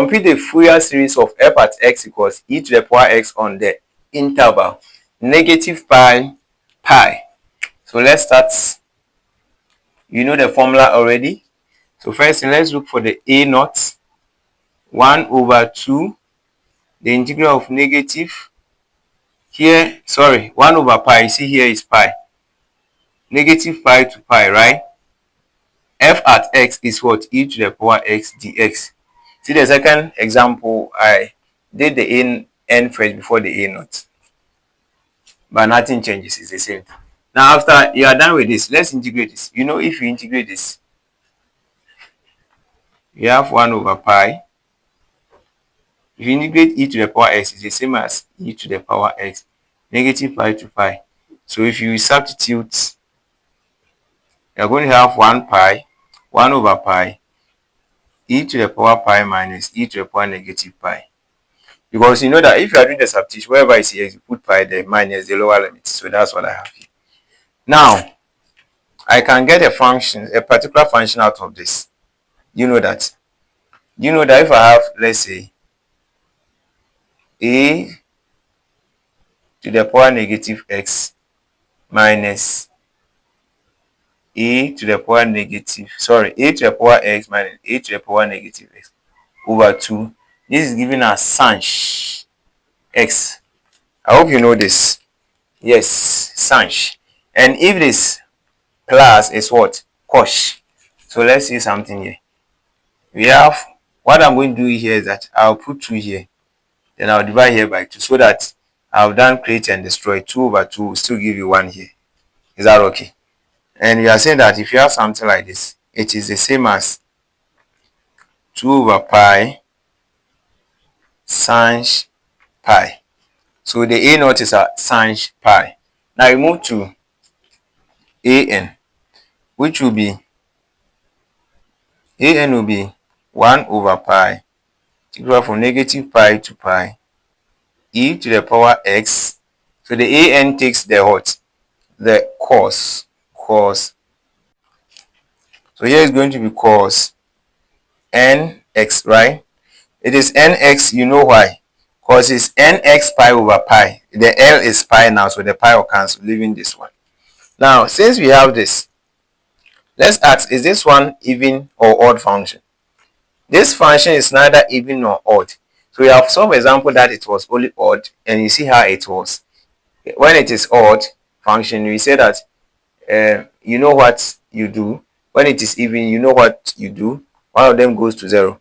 Compute the Fourier series of f at x equals e to the power x on the interval negative pi pi. So let's start. You know the formula already. So first let's look for the a naught. 1 over 2, the integral of negative here, 1 over pi, see here is pi, negative pi to pi, right? F at x is what? E to the power x dx. See the second example, I did the n first before the a naught, but nothing changes, it's the same. Now after you are done with this, let's integrate this. You know, if you integrate this, you have 1 over pi. If you integrate e to the power x, it's the same as e to the power x, negative pi to pi. So if you substitute, you're going to have 1 pi, 1 over pi, e to the power pi minus e to the power negative pi. Because you know that if you are doing the substitution, wherever it's here, you put pi there minus the lower limit. So that's what I have here. Now, I can get a function, a particular function out of this. You know that. You know that if I have, let's say, a to the power negative x minus a to the power a to the power x minus a to the power negative x over 2. This is giving us sinh x. I hope you know this. Yes, sinh. And if this plus is what? Cos. So let's see something here. We have, what I'm going to do here is that I'll put 2 here. Then I'll divide here by 2 so that I've done create and destroy. 2 over 2 will still give you 1 here. Is that okay? And we are saying that if you have something like this, it is the same as 2 over pi sinh pi. So the a naught is a sinh pi. Now we move to an, which will be, an will be 1 over pi equal from negative pi to pi e to the power x. So the an takes the what? The cos. So here is going to be cos nx, right? It is nx, you know why? Because it's nx pi over pi. The L is pi now, so the pi will cancel, leaving this one. Now, since we have this, let's ask, is this one even or odd function? This function is neither even nor odd. So we have some example that it was only odd, and you see how it was. When it is odd function, we say that you know what you do. When it is even, you know what you do. One of them goes to 0.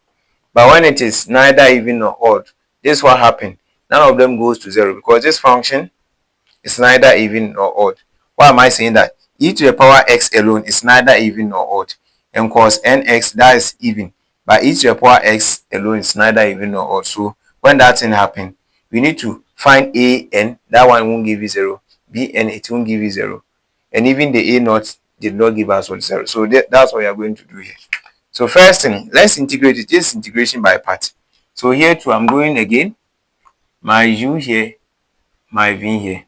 But when it is neither even nor odd, this is what happened. None of them goes to 0 because this function is neither even nor odd. Why am I saying that? E to the power x alone is neither even nor odd. And cos nx, that is even. But e to the power x alone is neither even nor odd. So when that thing happens, we need to find an. That one won't give you 0. Bn, it won't give you 0. And even the a naught did not give us 0. So that's what we are going to do here. So first thing, let's integrate it. This integration by part. So here too, I'm going again. My u here, my v here.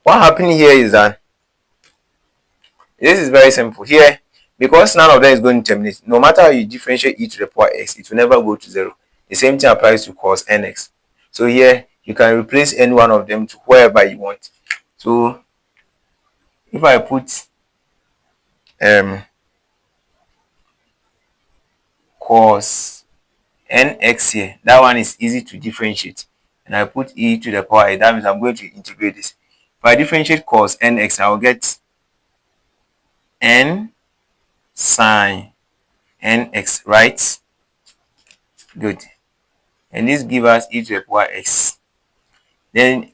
What happened here is that this is very simple. Here, because none of them is going to terminate, no matter how you differentiate e to the power x, it will never go to 0. The same thing applies to cos nx. So here, you can replace any one of them to wherever you want. So if I put cos nx here, that one is easy to differentiate, and I put e to the power a, that means I'm going to integrate this. If I differentiate cos nx, I will get n sine nx, right? Good. And this gives us e to the power x. Then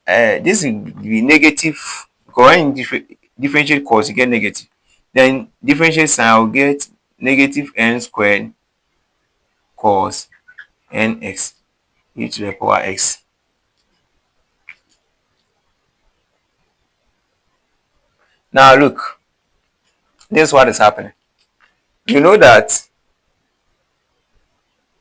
this will be negative, because when you differentiate cos, you get negative. Then differentiate sine, I will get negative n squared cos nx e to the power x. Now look, this is what is happening. You know that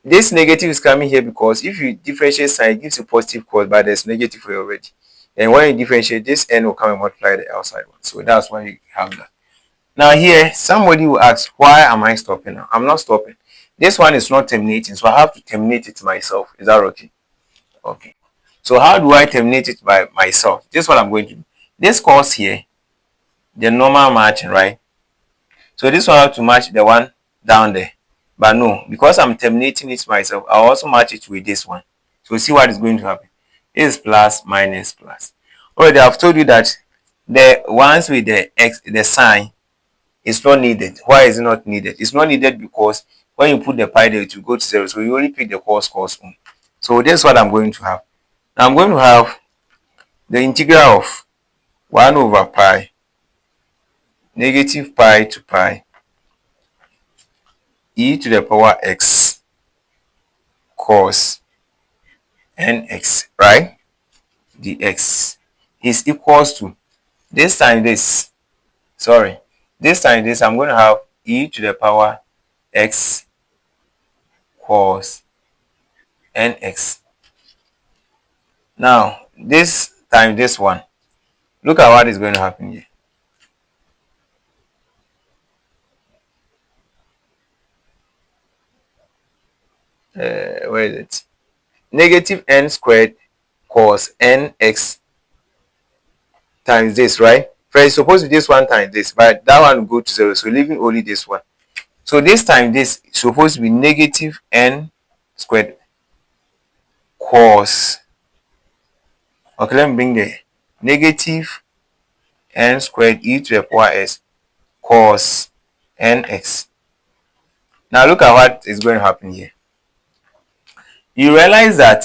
this negative is coming here because if you differentiate sine, it gives you positive cos, but there's negative here already. And when you differentiate, this n will come and multiply the outside one. So that's why you have that. Now here, somebody will ask, why am I stopping now? I'm not stopping. This one is not terminating, so I have to terminate it myself. Is that okay? Okay. So how do I terminate it by myself? This is what I'm going to do. This course here, the normal matching, right? So this one I have to match the one down there. But no, because I'm terminating it myself, I'll also match it with this one. So see what is going to happen. This is plus minus plus. Already I've told you that the ones with the x, the sign, is not needed. Why is it not needed? It's not needed because when you put the pi there, it will go to 0. So you only pick the cos 1. So that's what I'm going to have. Now I'm going to have the integral of 1 over pi, negative pi to pi, e to the power x cos nx, right? Dx is equals to this time this. Sorry, this time this, I'm going to have e to the power x cos nx. Now, this time this one, look at what is going to happen here. Where is it? Negative n squared cos nx times this, right? First, it's supposed to be this one times this, but that one will go to 0, so leaving only this one. So this time this is supposed to be negative n squared cos. Okay, let me bring the negative n squared e to the power s cos nx. Now look at what is going to happen here. You realize that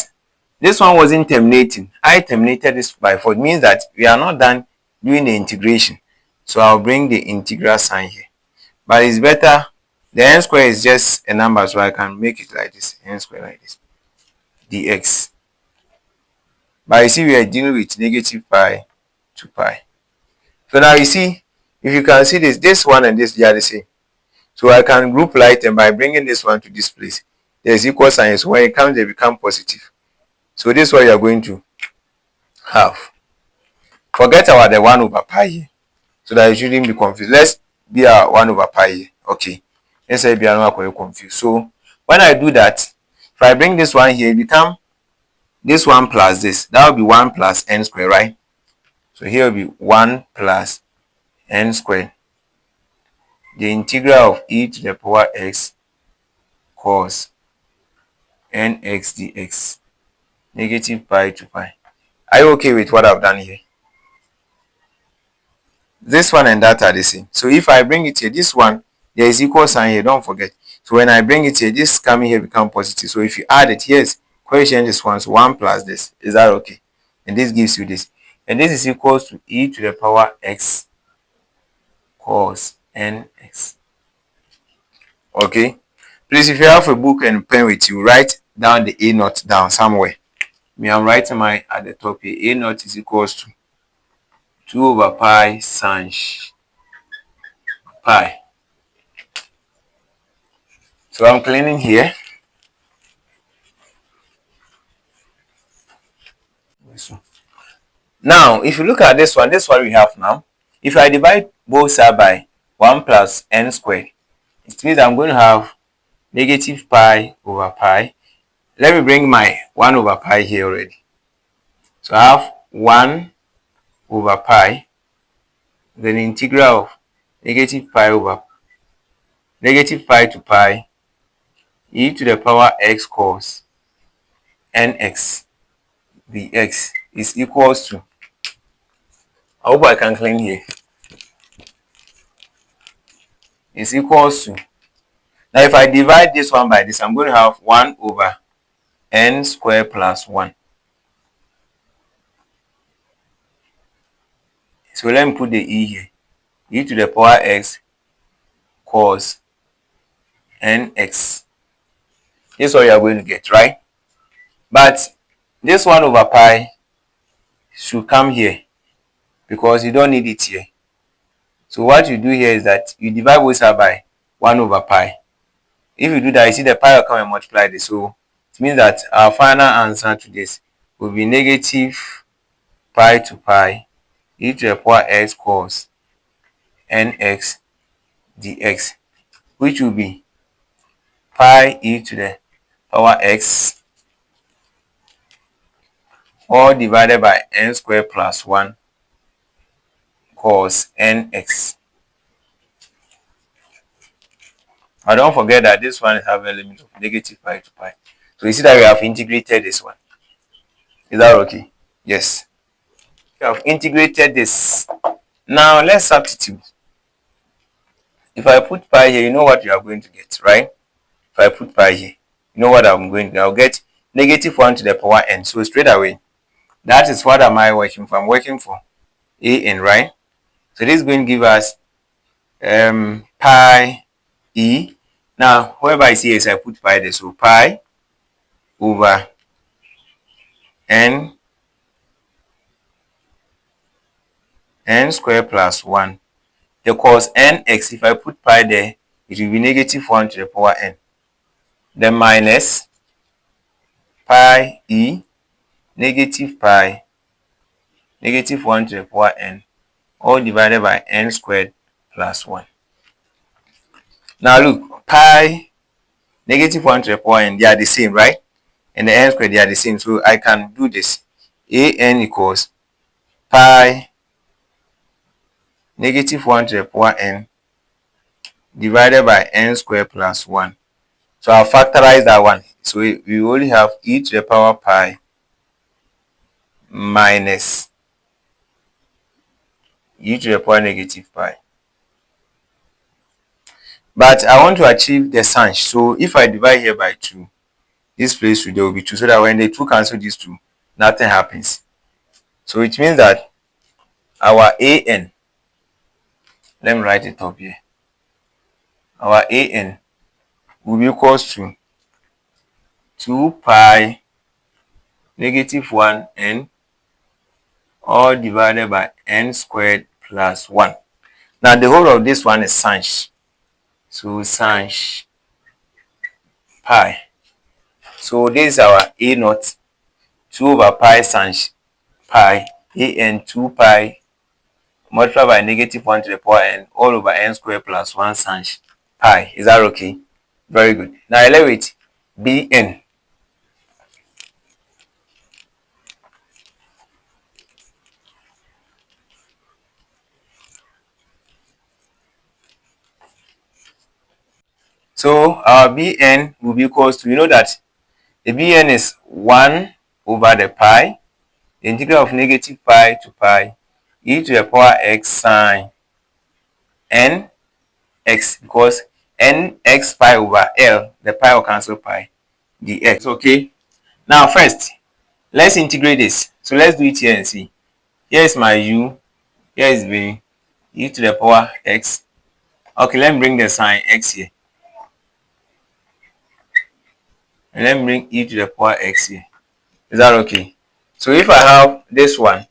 this one wasn't terminating. I terminated this by 4. It means that we are not done doing the integration. So I'll bring the integral sign here. But it's better. The n square is just a number, so I can make it like this. N square like this. Dx. But you see, we are dealing with negative pi to pi. So now you see, if you can see this one and this, they are the same. So I can group light them by bringing this one to this place. There's equal sign. So when it comes, they become positive. So this is what you are going to have. Forget about the 1 over pi here, so that you shouldn't be confused. Let's be a 1 over pi here. Okay. Let's say be not confused. So when I do that, if I bring this one here, it become this one plus this. That will be 1 plus n squared, right? So here will be 1 plus n squared. The integral of e to the power x cos nx dx, negative pi to pi. Are you okay with what I've done here? This one and that are the same. So if I bring it here, this one, there is equal sign here, don't forget. So when I bring it here, this coming here become positive. So if you add it, yes, coefficient is 1, so 1 plus this. Is that okay? And this gives you this. And this is equals to e to the power x cos nx. Okay? Please, if you have a book and pen with you, write down the a naught down somewhere. Me, I'm writing my at the top here. A naught is equals to 2 over pi sin pi. So I'm cleaning here. Now, if you look at this one we have now. If I divide both sides by 1 plus n squared, it means I'm going to have negative pi over pi. Let me bring my 1 over pi here already. So I have 1 over pi, then integral of negative pi over negative pi to pi e to the power x cos nx dx is equals to, I hope I can clean here, is equals to, now if I divide this one by this, I'm going to have 1 over n squared plus 1. So let me put the e here. E to the power x cos nx. This is what you are going to get, right? But this 1 over pi should come here because you don't need it here. So what you do here is that you divide both sides by 1 over pi. If you do that, you see the pi will come and multiply this. So it means that our final answer to this will be negative pi to pi e to the power x cos nx dx, which will be pi e to the power x all divided by n squared plus 1 cos nx. But don't forget that this one has a limit of negative pi to pi. So you see that we have integrated this one. Is that okay? Yes. We have integrated this. Now let's substitute. If I put pi here, you know what you are going to get, right? If I put pi here, you know what I'm going to get? I'll get negative 1 to the power n. So straight away, that is what am I working for? I'm working for an, right? So this is going to give us pi e. Now, wherever I see is I put pi there. So pi over n squared plus 1. The cos nx, if I put pi there, it will be negative 1 to the power n. Then minus pi e negative pi negative 1 to the power n all divided by n squared plus 1. Now look, pi negative 1 to the power n, they are the same, right? And the n squared, they are the same. So I can do this. An equals pi negative 1 to the power n divided by n squared plus 1. So I'll factorize that one. So we only have e to the power pi minus e to the power negative pi. But I want to achieve the sign. So if I divide here by 2, this place there will be 2. So that when the 2 cancel these 2, nothing happens. So it means that our an, let me write it up here. Our an will be equals to 2 pi negative 1 n all divided by n squared plus 1. Now the whole of this one is sin. So sin pi. So this is our a naught, 2 over pi sin pi, an 2 pi multiplied by negative 1 to the power n all over n squared plus 1 sin pi. Is that okay? Very good. Now elevate bn. So our bn will be equals to, you know that the bn is 1 over the pi, the integral of negative pi to pi, e to the power x sine n x, because n x pi over l, the pi will cancel pi, dx. Okay. Now first, let's integrate this. So let's do it here and see. Here is my u, here is b, e to the power x. Okay, let me bring the sign x here. And let me bring e to the power x here. Is that okay? So if I have this one,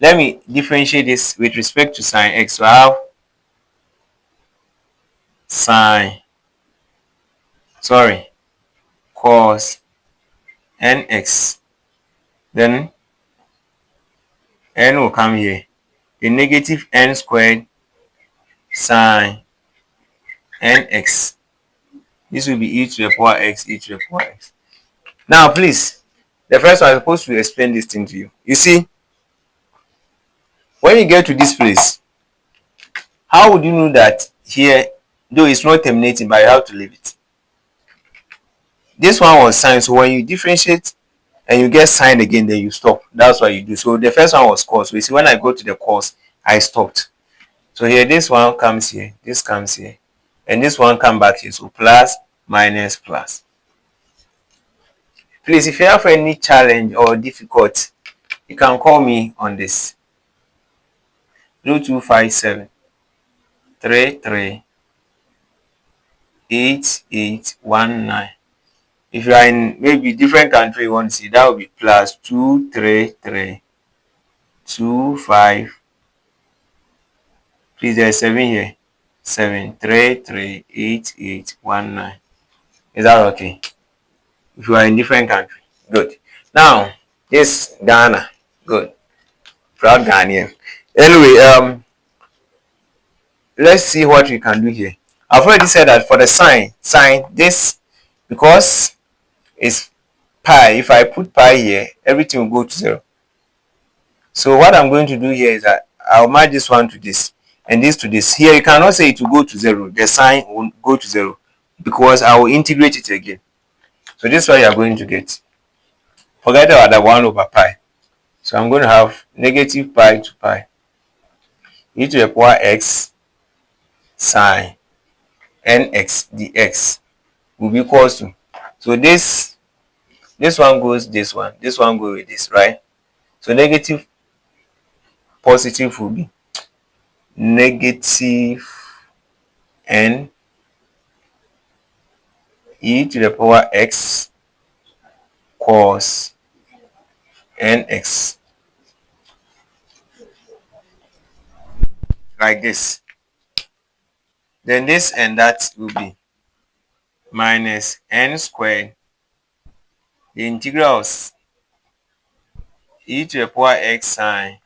let me differentiate this with respect to sine x. So I have cos nx. Then n will come here. The negative n squared sine nx. This will be e to the power x, e to the power x. Now, please, the first one I'm supposed to explain this thing to you. You see, when you get to this place, how would you know that here, though it's not terminating, but you have to leave it? This one was sine, so when you differentiate and you get sine again, then you stop. That's what you do. So the first one was cos. So you see, when I go to the cos, I stopped. So here, this one comes here, this comes here, and this one come back here. So plus, minus, plus. Please, if you have any challenge or difficulty, you can call me on this 0257 33 8819. If you are in maybe different country you want to see, that will be plus 233 25. Please, there's 7 here. 7338819. Is that okay? If you are in different country, good. Now, this Ghana, good. Proud Ghanaian. Anyway, let's see what we can do here. I've already said that for the sign this, because it's pi, if I put pi here, everything will go to 0. So what I'm going to do here is that I'll match this one to this and this to this. Here you cannot say it will go to 0. The sign will go to 0 because I will integrate it again. So this is what you are going to get. Forget about the 1 over pi. So I'm going to have negative pi to pi e to the power x sine nx dx will be equals to, so this one goes this one goes with this, right? So negative positive will be negative n e to the power x cos nx, like this. Then this and that will be minus n squared, the integral of e to the power x sine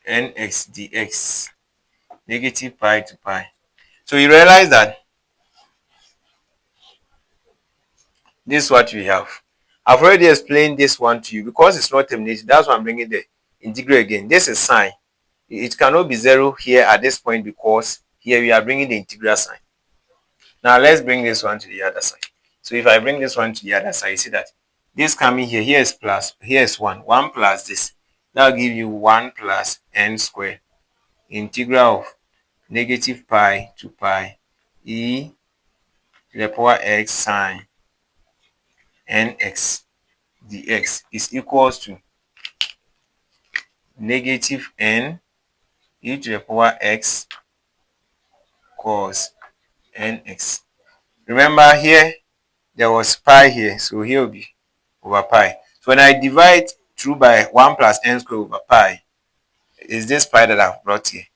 nx dx, negative pi to pi. So you realize that this is what we have. I've already explained this one to you because it's not terminated. That's why I'm bringing the integral again. This is sine. It cannot be 0 here at this point because here we are bringing the integral sign. Now let's bring this one to the other side. So if I bring this one to the other side, you see that this coming here, here is plus, here is 1. 1 plus this. That will give you 1 plus n squared. Integral of negative pi to pi e to the power x sine nx dx is equals to negative n e to the power x cos nx. Remember here there was pi here, so here will be over pi. So when I divide through by 1 plus n squared over pi, is this pi that I've brought here.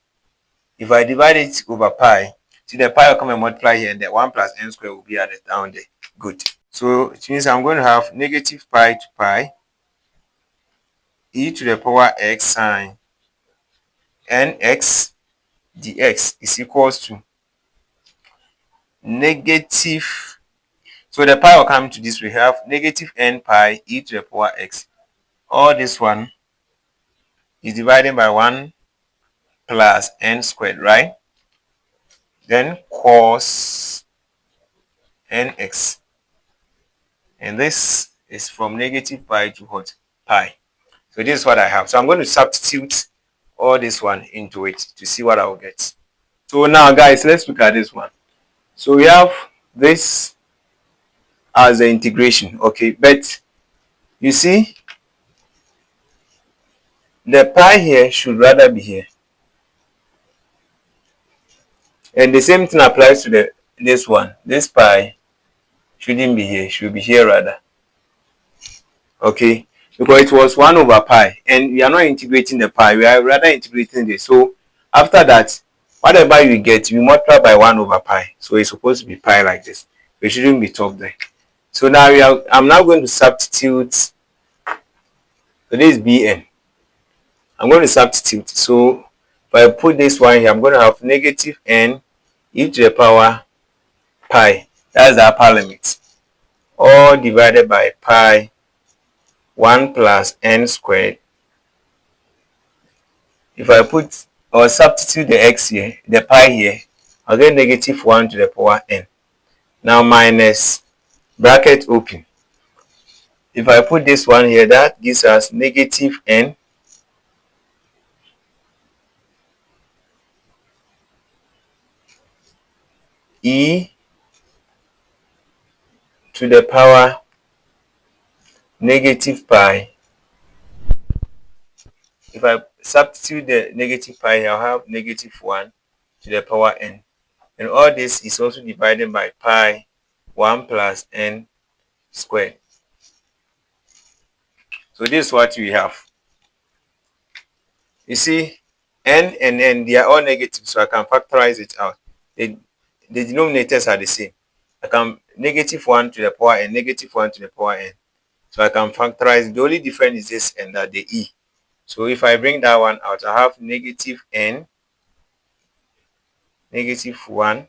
If I divide it over pi, see the pi will come and multiply here, and the 1 plus n squared will be added down there. Good. So it means I'm going to have negative pi to pi e to the power x sine nx dx is equals to negative, so the pi will come to this, we have negative n pi e to the power x. All this one is divided by 1 plus n squared, right? Then cos nx, and this is from negative pi to what? Pi. So this is what I have. So I'm going to substitute all this one into it to see what I will get. So now guys, let's look at this one. So we have this as the integration, okay, but you see the pi here should rather be here, and the same thing applies to this one. This pi shouldn't be here, should be here rather, okay, because it was 1 over pi and we are not integrating the pi, we are rather integrating this. So after that, whatever you get, you multiply by 1 over pi, so it's supposed to be pi like this. It shouldn't be top there. So now I'm now going to substitute. So this is bn. I'm going to substitute. So if I put this one here, I'm going to have negative n e to the power pi. That's the upper limit. All divided by pi 1 plus n squared. If I put or substitute the x here, the pi here, I'll get negative 1 to the power n. Now minus bracket open. If I put this one here, that gives us negative n e to the power negative pi. If I substitute the negative pi here, I'll have negative 1 to the power n. And all this is also divided by pi 1 plus n squared. So this is what we have. You see, n and n, they are all negative, so I can factorize it out. The denominators are the same. I can negative 1 to the power n, negative 1 to the power n. So I can factorize. The only difference is this and that, the e. So if I bring that one out, I have negative n -1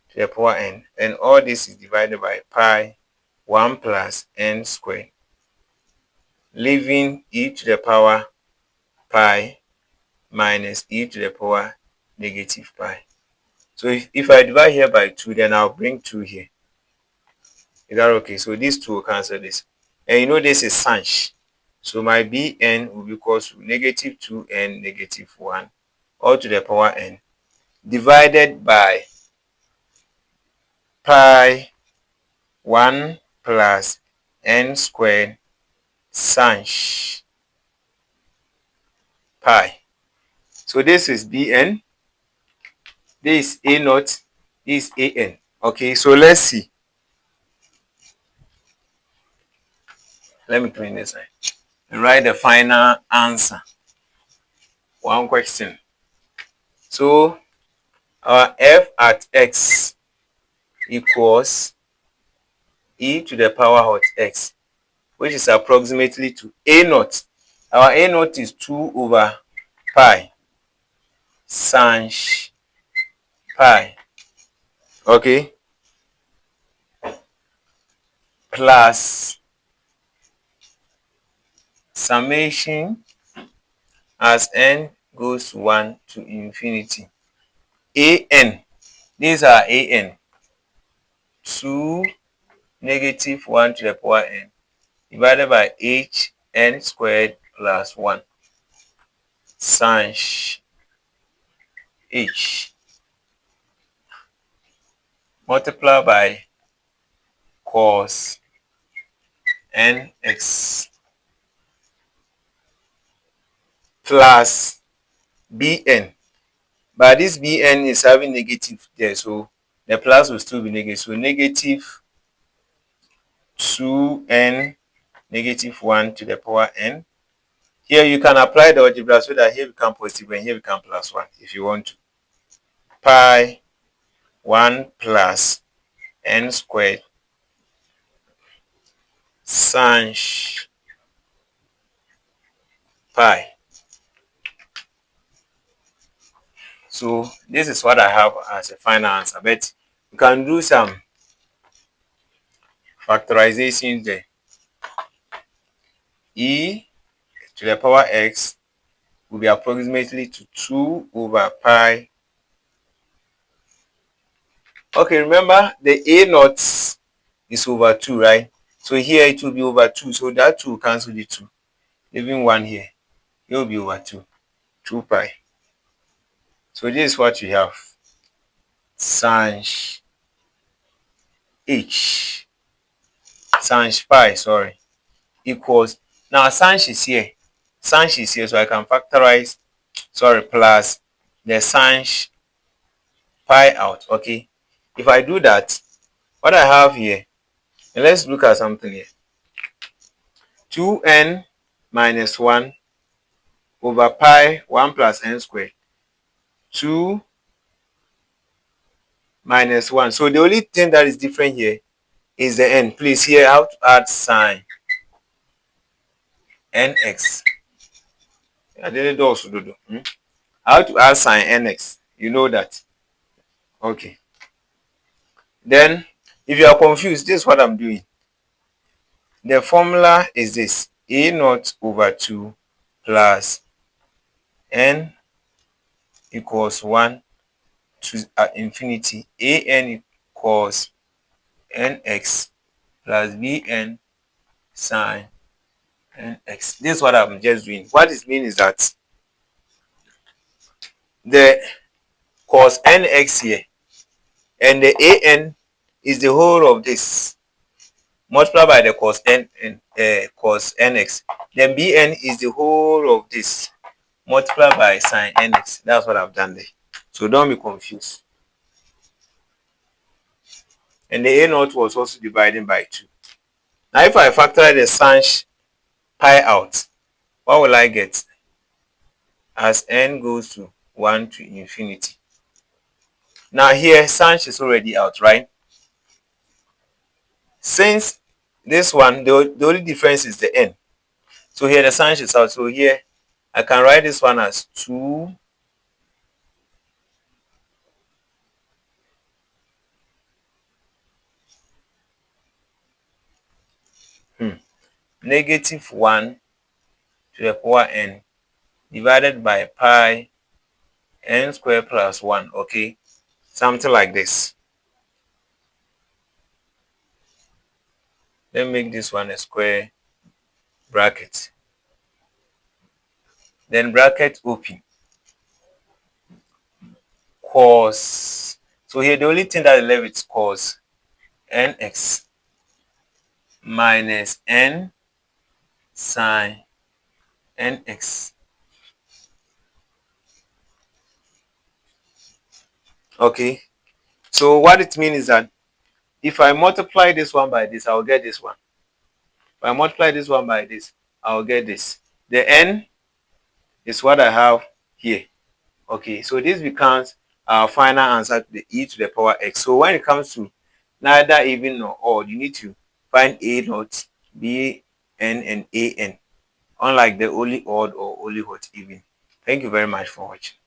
to the power n, and all this is divided by pi 1 plus n squared, leaving e to the power pi minus e to the power -pi. So if I divide here by 2, then I'll bring 2 here. Is that okay? So these two will cancel this. And you know this is sinh. So my bn will be equal to -2n -1 all to the power n divided by pi 1 plus n squared sinh pi. So this is bn, this is a naught, this is an. Okay, so let's see. Let me clean this side and write the final answer. One question. So our f at x equals e to the power of x, which is approximately to a naught. Our a naught is 2 over pi sinh pi, okay, plus summation as n goes 1 to infinity. An, these are an, 2 -1 to the power n divided by h n squared plus 1 sinh h multiply by cos nx plus bn. But this bn is having negative there, so the plus will still be negative. So -2n -1 to the power n. Here you can apply the algebra so that here become positive and here become plus 1 if you want to. Pi 1 plus n squared sinh pi. So this is what I have as a final answer, but you can do some factorization there. E to the power x will be approximately to 2 over pi. Okay, remember the a naught is over 2, right? So here it will be over 2, so that 2 will cancel the 2, leaving 1 here. It will be over 2 pi. So this is what you have. Sinh pi, sorry, equals, now sinh is here, so I can factorize, sorry, plus the sinh pi out. Okay, if I do that, what I have here, and let's look at something here. 2n minus 1 over pi 1 plus n squared, 2 minus 1. So the only thing that is different here is the n. Please, here I have to add sine nx. I didn't do also do. I have to add sine nx. You know that. Okay. Then, if you are confused, this is what I'm doing. The formula is this: a naught over 2 plus n equals 1 to infinity. An equals nx plus bn sine nx. This is what I'm just doing. What it means is that the cos nx here and the an is the whole of this multiplied by the cos cos nx. Then bn is the whole of this multiplied by sine nx. That's what I've done there. So don't be confused. And the a naught was also divided by 2. Now if I factor the sinh pi out, what will I get? As n goes to 1 to infinity. Now here sinh is already out, right? Since this one, the only difference is the n. So here the sinh is out. So here I can write this one as 2 Negative 1 to the power n divided by pi n squared plus 1. Okay, something like this. Let's make this one a square bracket. Then bracket open. Cos. So here the only thing that is left is cos nx minus n sine nx. Okay. So what it means is that if I multiply this one by this, I'll get this one. If I multiply this one by this, I'll get this. The n is what I have here. Okay, so this becomes our final answer to the e to the power x. So when it comes to neither even nor odd, you need to find a naught, b n, and a n, unlike the only odd or only what even. Thank you very much for watching.